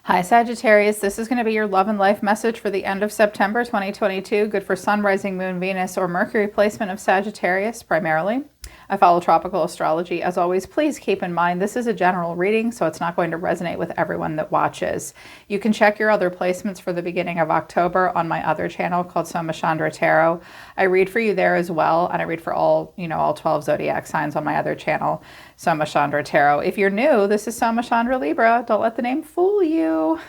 Hi Sagittarius, this is going to be your love and life message for the end of September 2022. Good for Sun, Rising, Moon, Venus, or Mercury placement of Sagittarius primarily. I follow tropical astrology. As always, please keep in mind this is a general reading, so it's not going to resonate with everyone that watches. You can check your other placements for the beginning of October on my other channel called Soma Chandra Tarot. I read for you there as well, and I read for all 12 zodiac signs on my other channel, Soma Chandra Tarot. If you're new, this is Soma Chandra Libra. Don't let the name fool you.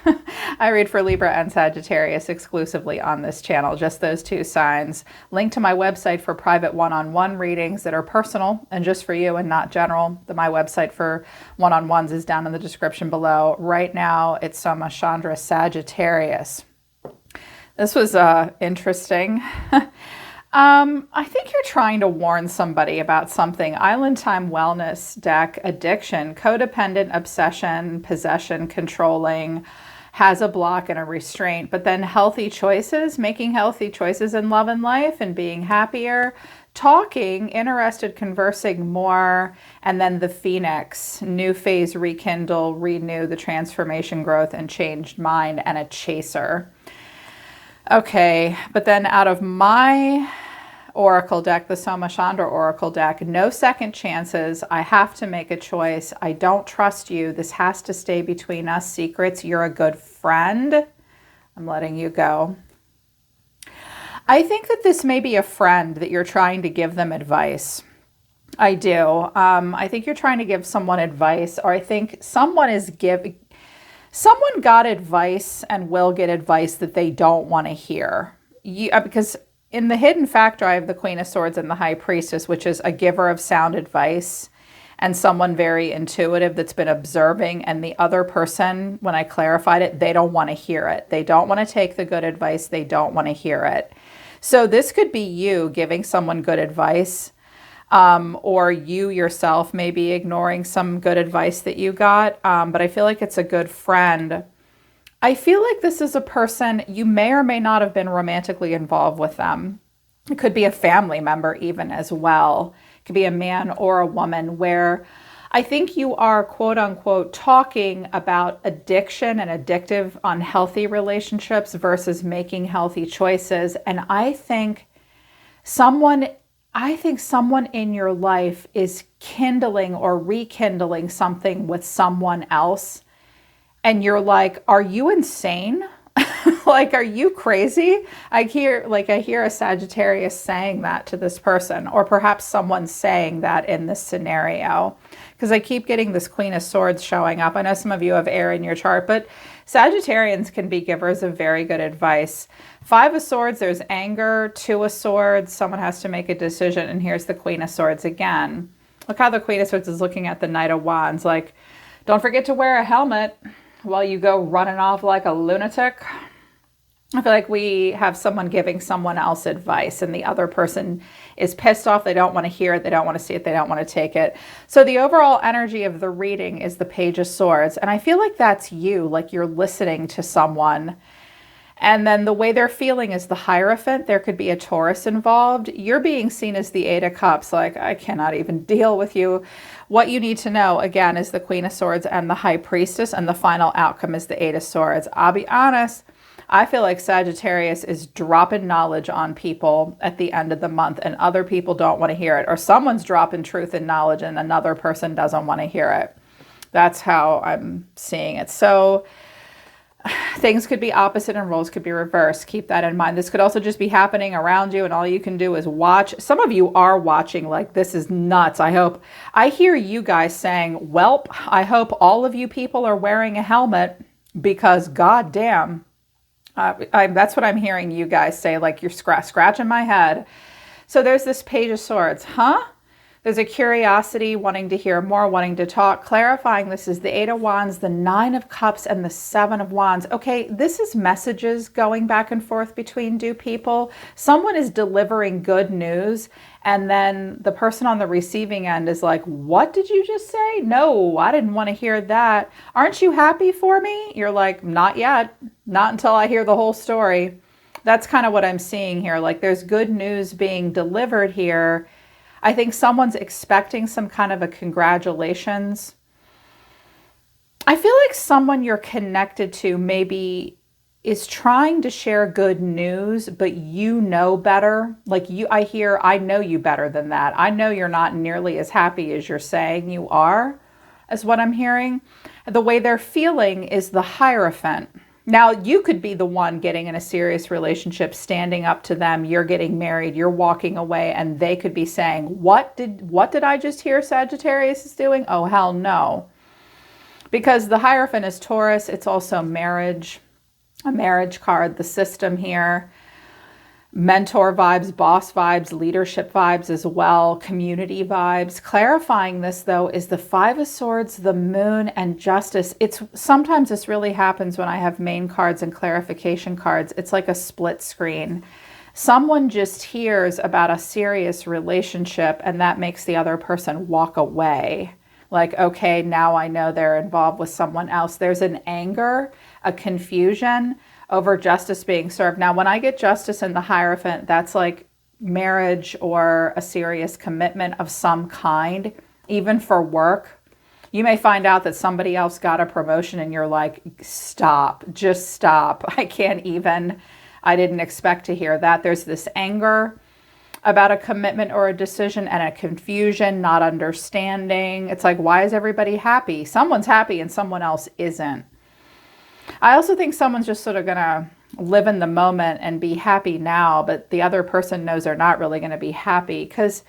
I read for Libra and Sagittarius exclusively on this channel, just those two signs. Link to my website for private one-on-one readings that are personal and just for you and not general. My website for one-on-ones is down in the description below. Right now, it's Soma Chandra Sagittarius. This was interesting. I think you're trying to warn somebody about something. Island Time Wellness deck, addiction, codependent, obsession, possession, controlling, has a block and a restraint, but then healthy choices, making healthy choices in love and life and being happier, talking, interested, conversing more, and then the Phoenix, new phase, rekindle, renew, the transformation, growth, and changed mind, and a chaser. Okay, but then out of my Oracle deck, the Soma Chandra Oracle deck, no second chances. I have to make a choice. I don't trust you. This has to stay between us. Secrets. You're a good friend. I'm letting you go. I think that this may be a friend that you're trying to give them advice. I do. I think you're trying to give someone advice, or I think someone got advice and will get advice that they don't want to hear. Because in the hidden factor, I have the Queen of Swords and the High Priestess, which is a giver of sound advice and someone very intuitive that's been observing. And the other person, when I clarified it, they don't want to hear it. They don't want to take the good advice. They don't want to hear it. So this could be you giving someone good advice, or you yourself maybe ignoring some good advice that you got. But I feel like it's a good friend. I feel like this is a person, you may or may not have been romantically involved with them. It could be a family member even as well. It could be a man or a woman, where I think you are, quote unquote, talking about addiction and addictive, unhealthy relationships versus making healthy choices. And I think someone in your life is kindling or rekindling something with someone else. And you're like, are you insane? Like, are you crazy? I hear a Sagittarius saying that to this person, or perhaps someone's saying that in this scenario, because I keep getting this Queen of Swords showing up. I know some of you have air in your chart, but Sagittarians can be givers of very good advice. Five of Swords, there's anger. Two of Swords, someone has to make a decision. And here's the Queen of Swords again. Look how the Queen of Swords is looking at the Knight of Wands. Like, don't forget to wear a helmet while you go running off like a lunatic. I feel like we have someone giving someone else advice, and the other person is pissed off. They don't want to hear it. They don't want to see it. They don't want to take it. So the overall energy of the reading is the Page of Swords. And I feel like that's you, like you're listening to someone. And then the way they're feeling is the Hierophant. There could be a Taurus involved. You're being seen as the Eight of Cups. Like, I cannot even deal with you. What you need to know, again, is the Queen of Swords and the High Priestess. And the final outcome is the Eight of Swords. I'll be honest. I feel like Sagittarius is dropping knowledge on people at the end of the month, and other people don't want to hear it. Or someone's dropping truth and knowledge and another person doesn't want to hear it. That's how I'm seeing it. So things could be opposite and roles could be reversed. Keep that in mind. This could also just be happening around you, and all you can do is watch. Some of you are watching like, this is nuts. I hear you guys saying, welp, I hope all of you people are wearing a helmet, because goddamn. That's what I'm hearing you guys say, like you're scratching my head. So there's this Page of Swords, huh? There's a curiosity, wanting to hear more, wanting to talk, clarifying this is the Eight of Wands, the Nine of Cups, and the Seven of Wands. Okay, this is messages going back and forth between two people. Someone is delivering good news, and then the person on the receiving end is like, what did you just say? No, I didn't want to hear that. Aren't you happy for me? You're like, not yet. Not until I hear the whole story. That's kind of what I'm seeing here. Like, there's good news being delivered here. I think someone's expecting some kind of a congratulations. I feel like someone you're connected to maybe is trying to share good news, but you know better. Like I know you better than that. I know you're not nearly as happy as you're saying you are, is what I'm hearing. The way they're feeling is the Hierophant. Now, you could be the one getting in a serious relationship, standing up to them, you're getting married, you're walking away, and they could be saying, what did I just hear Sagittarius is doing? Oh, hell no. Because the Hierophant is Taurus, it's also marriage, a marriage card, the system here. Mentor vibes, boss vibes, leadership vibes as well, community vibes. Clarifying this, though, is the Five of Swords, the Moon, and Justice. Sometimes this really happens when I have main cards and clarification cards. It's like a split screen. Someone just hears about a serious relationship, and that makes the other person walk away. Like, okay, now I know they're involved with someone else. There's an anger, a confusion over justice being served. Now, when I get justice in the Hierophant, that's like marriage or a serious commitment of some kind, even for work. You may find out that somebody else got a promotion and you're like, stop, just stop. I didn't expect to hear that. There's this anger about a commitment or a decision and a confusion, not understanding. It's like, why is everybody happy? Someone's happy and someone else isn't. I also think someone's just sort of going to live in the moment and be happy now, but the other person knows they're not really going to be happy because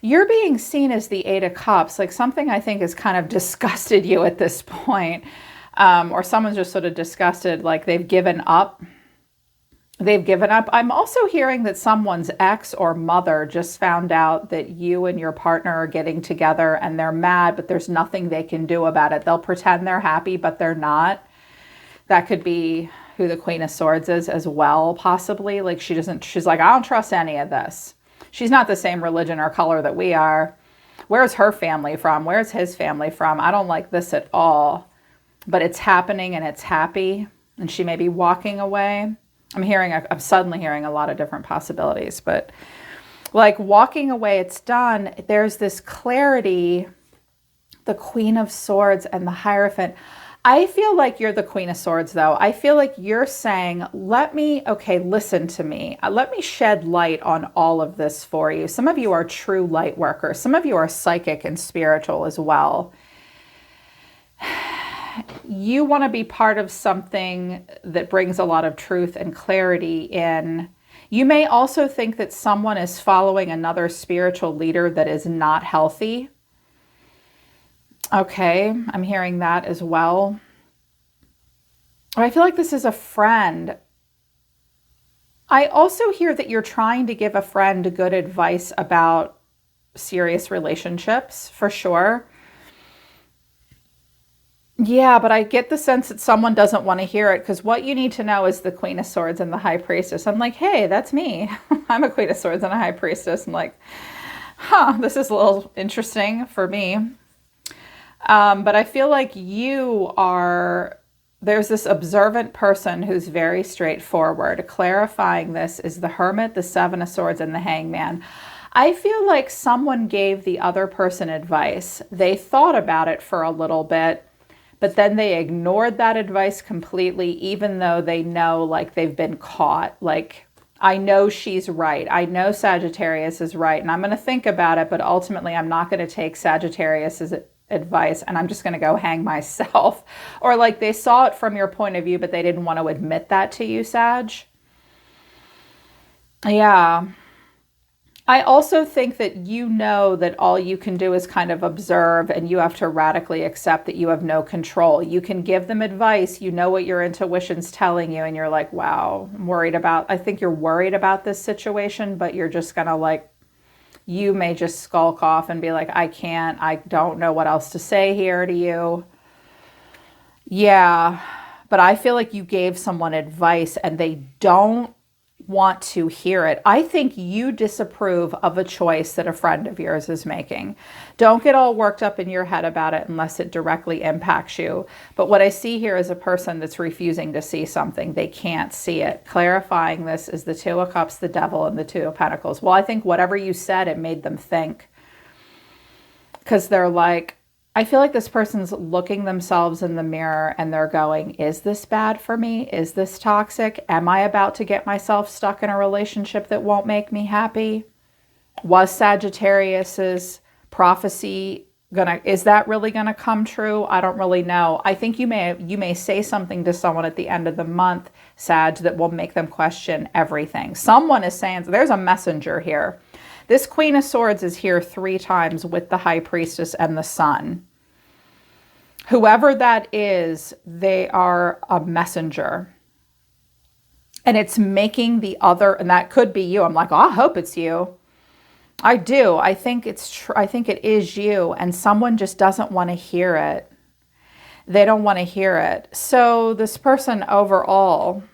you're being seen as the Eight of Cups, like something I think has kind of disgusted you at this point, or someone's just sort of disgusted, like they've given up. I'm also hearing that someone's ex or mother just found out that you and your partner are getting together and they're mad, but there's nothing they can do about it. They'll pretend they're happy, but they're not. That could be who the Queen of Swords is as well, possibly. Like she's like, I don't trust any of this. She's not the same religion or color that we are. Where's her family from? Where's his family from? I don't like this at all. But it's happening and it's happy. And she may be walking away. I'm suddenly hearing a lot of different possibilities. But like walking away, it's done. There's this clarity, the Queen of Swords and the Hierophant. I feel like you're the Queen of Swords, though. I feel like you're saying, listen to me. Let me shed light on all of this for you. Some of you are true light workers. Some of you are psychic and spiritual as well. You want to be part of something that brings a lot of truth and clarity in. You may also think that someone is following another spiritual leader that is not healthy. Okay, I'm hearing that as well. I feel like this is a friend. I also hear that you're trying to give a friend good advice about serious relationships, for sure. Yeah, but I get the sense that someone doesn't want to hear it because what you need to know is the Queen of Swords and the High Priestess. I'm like, hey, that's me. I'm a Queen of Swords and a High Priestess. I'm like, this is a little interesting for me. But I feel like there's this observant person who's very straightforward. Clarifying this is the Hermit, the Seven of Swords, and the Hangman. I feel like someone gave the other person advice. They thought about it for a little bit, but then they ignored that advice completely, even though they know like they've been caught. Like, I know she's right. I know Sagittarius is right. And I'm going to think about it, but ultimately I'm not going to take Sagittarius's advice and I'm just going to go hang myself. Or like they saw it from your point of view, but they didn't want to admit that to you, Sag. Yeah. I also think that you know that all you can do is kind of observe and you have to radically accept that you have no control. You can give them advice. You know what your intuition's telling you and you're like, wow, I think you're worried about this situation, but you're just going to you may just skulk off and be like, I don't know what else to say here to you. Yeah, but I feel like you gave someone advice and they don't want to hear it. I think you disapprove of a choice that a friend of yours is making. Don't get all worked up in your head about it unless it directly impacts you. But what I see here is a person that's refusing to see something. They can't see it. Clarifying this is the Two of Cups, the Devil, and the Two of Pentacles. Well, I think whatever you said, it made them think. Because they're like, I feel like this person's looking themselves in the mirror and they're going, is this bad for me? Is this toxic? Am I about to get myself stuck in a relationship that won't make me happy? Was Sagittarius's prophecy is that really gonna come true? I don't really know. I think you may say something to someone at the end of the month, Sag, that will make them question everything. Someone is saying, there's a messenger here. This Queen of Swords is here 3 times with the High Priestess and the Sun. Whoever that is, they are a messenger. And it's making the other, and that could be you. I'm like, oh, I hope it's you. I do. I think I think it is you, and someone just doesn't want to hear it. They don't want to hear it. So this person overall,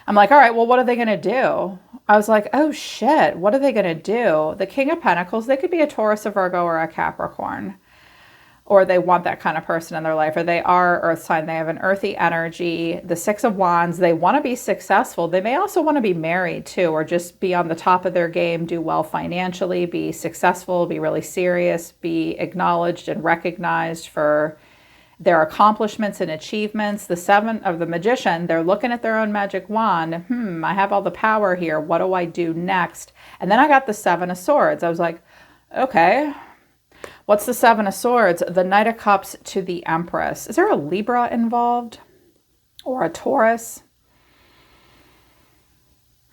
I'm like, all right, well, what are they going to do? I was like, oh shit, what are they going to do? The King of Pentacles, they could be a Taurus, a Virgo, or a Capricorn. Or they want that kind of person in their life, or they are earth sign, they have an earthy energy. The 6 of Wands, they want to be successful. They may also want to be married too, or just be on the top of their game, do well financially, be successful, be really serious, be acknowledged and recognized for their accomplishments and achievements. The 7 of the Magician, they're looking at their own magic wand. I have all the power here. What do I do next? And then I got the 7 of Swords. I was like, okay, what's the 7 of Swords? The Knight of Cups to the Empress. Is there a Libra involved? Or a Taurus?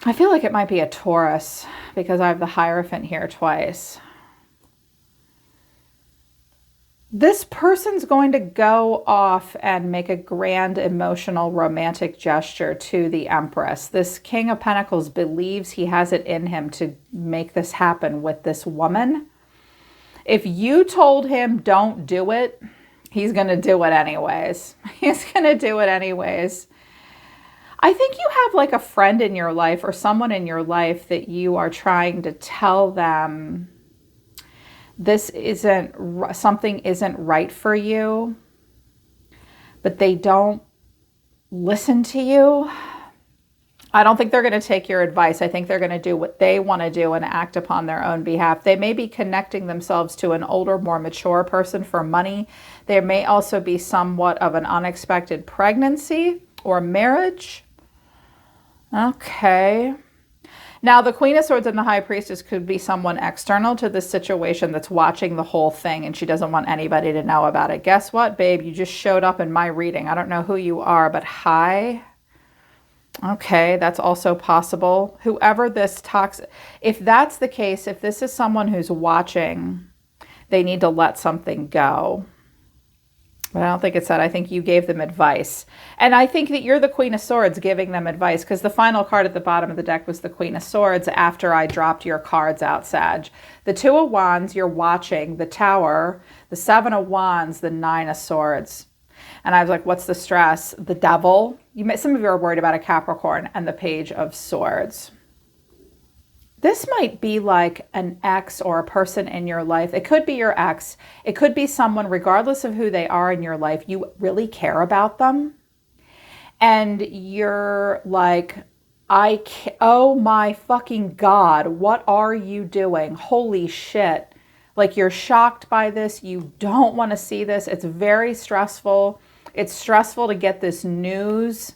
I feel like it might be a Taurus because I have the Hierophant here twice. This person's going to go off and make a grand emotional romantic gesture to the Empress. This King of Pentacles believes he has it in him to make this happen with this woman. If you told him don't do it, he's going to do it anyways. He's going to do it anyways. I think you have like a friend in your life or someone in your life that you are trying to tell them something isn't right for you, but they don't listen to you. I don't think they're going to take your advice. I think they're going to do what they want to do and act upon their own behalf. They may be connecting themselves to an older, more mature person for money. There may also be somewhat of an unexpected pregnancy or marriage. Okay. Now, the Queen of Swords and the High Priestess could be someone external to this situation that's watching the whole thing and she doesn't want anybody to know about it. Guess what, babe? You just showed up in my reading. I don't know who you are, but hi. Okay, that's also possible. Whoever this toxic, if that's the case, if this is someone who's watching, they need to let something go. But I don't think it's that. I think you gave them advice. And I think that you're the Queen of Swords giving them advice because the final card at the bottom of the deck was the Queen of Swords after I dropped your cards out, Sag. The 2 of Wands, you're watching. The Tower, the 7 of Wands, the 9 of Swords. And I was like, what's the stress? The Devil. Some of you are worried about a Capricorn, and the Page of Swords. This might be like an ex or a person in your life. It could be your ex. It could be someone, regardless of who they are in your life, you really care about them. And you're like, oh my fucking God, what are you doing? Holy shit. Like you're shocked by this. You don't want to see this. It's very stressful. It's stressful to get this news.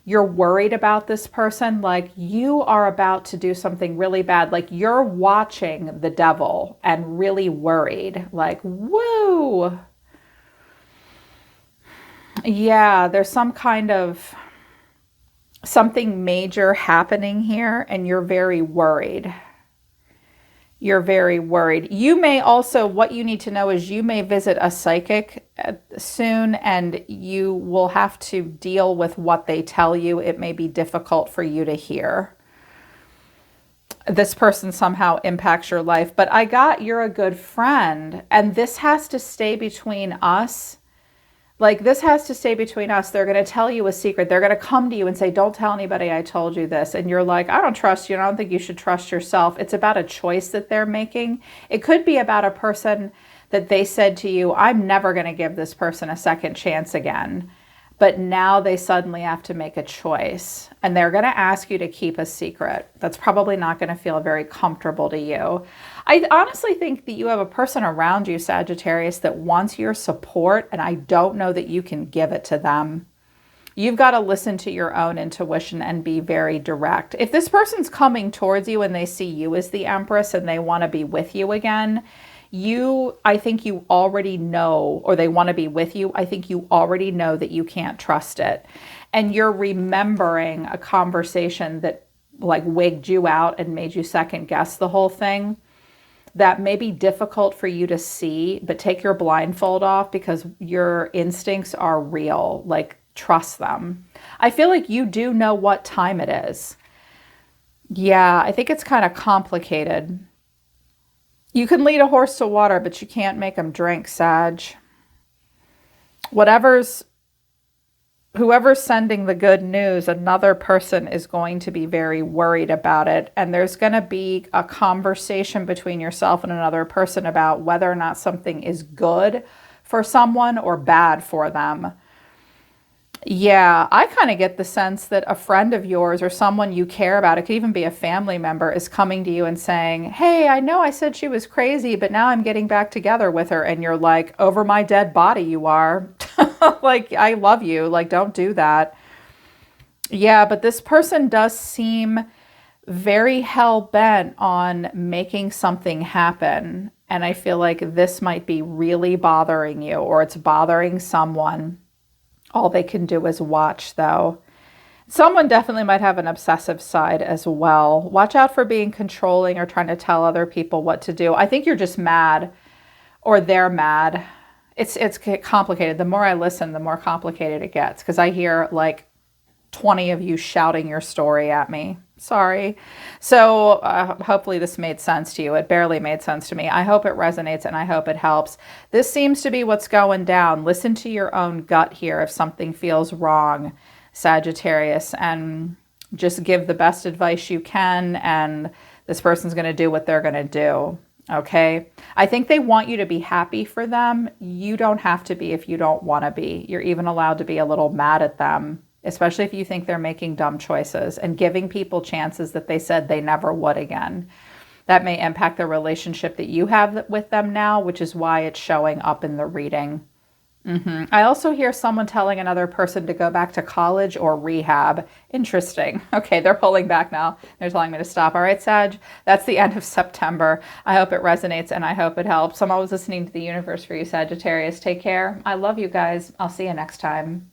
You're worried about this person. Like you are about to do something really bad. Like you're watching the devil and really worried. Like, whoa. Yeah, there's some kind of something major happening here and you're very worried. You're very worried. You may also, what you need to know is you may visit a psychic soon and you will have to deal with what they tell you. It may be difficult for you to hear. This person somehow impacts your life, but I got you're a good friend and this has to stay between us. Like this has to stay between us. They're going to tell you a secret. They're going to come to you and say, don't tell anybody I told you this. And you're like, I don't trust you. And I don't think you should trust yourself. It's about a choice that they're making. It could be about a person that they said to you, I'm never going to give this person a second chance again. but now they suddenly have to make a choice, and they're going to ask you to keep a secret. That's probably not going to feel very comfortable to you. I honestly think that you have a person around you, Sagittarius, that wants your support, and I don't know that you can give it to them. You've got to listen to your own intuition and be very direct. If this person's coming towards you and they see you as the Empress and they want to be with you again, I think you already know, or they want to be with you, I think you already know that you can't trust it. And you're remembering a conversation that like wigged you out and made you second guess the whole thing. That may be difficult for you to see, but take your blindfold off because your instincts are real. Like, trust them. I feel like you do know what time it is. Yeah, I think it's kind of complicated. You can lead a horse to water, but you can't make him drink, Sag. Whoever's sending the good news, another person is going to be very worried about it. And there's going to be a conversation between yourself and another person about whether or not something is good for someone or bad for them. Yeah, I kind of get the sense that a friend of yours or someone you care about, it could even be a family member, is coming to you and saying, hey, I know I said she was crazy, but now I'm getting back together with her. And you're like, over my dead body you are. Like, I love you. Like, don't do that. Yeah, but this person does seem very hell-bent on making something happen. And I feel like this might be really bothering you, or it's bothering someone. All they can do is watch, though. Someone definitely might have an obsessive side as well. Watch out for being controlling or trying to tell other people what to do. I think you're just mad, or they're mad. It's complicated. The more I listen, the more complicated it gets, because I hear like 20 of you shouting your story at me. Sorry. So hopefully this made sense to you. It barely made sense to me. I hope it resonates and I hope it helps. This seems to be what's going down. Listen to your own gut here if something feels wrong, Sagittarius, and just give the best advice you can, and this person's going to do what they're going to do. Okay? I think they want you to be happy for them. You don't have to be if you don't want to be. You're even allowed to be a little mad at them, especially if you think they're making dumb choices and giving people chances that they said they never would again. That may impact the relationship that you have with them now, which is why it's showing up in the reading. I also hear someone telling another person to go back to college or rehab. Interesting. Okay, they're pulling back now. They're telling me to stop. All right, Sag, that's the end of September. I hope it resonates and I hope it helps. I'm always listening to the universe for you, Sagittarius. Take care. I love you guys. I'll see you next time.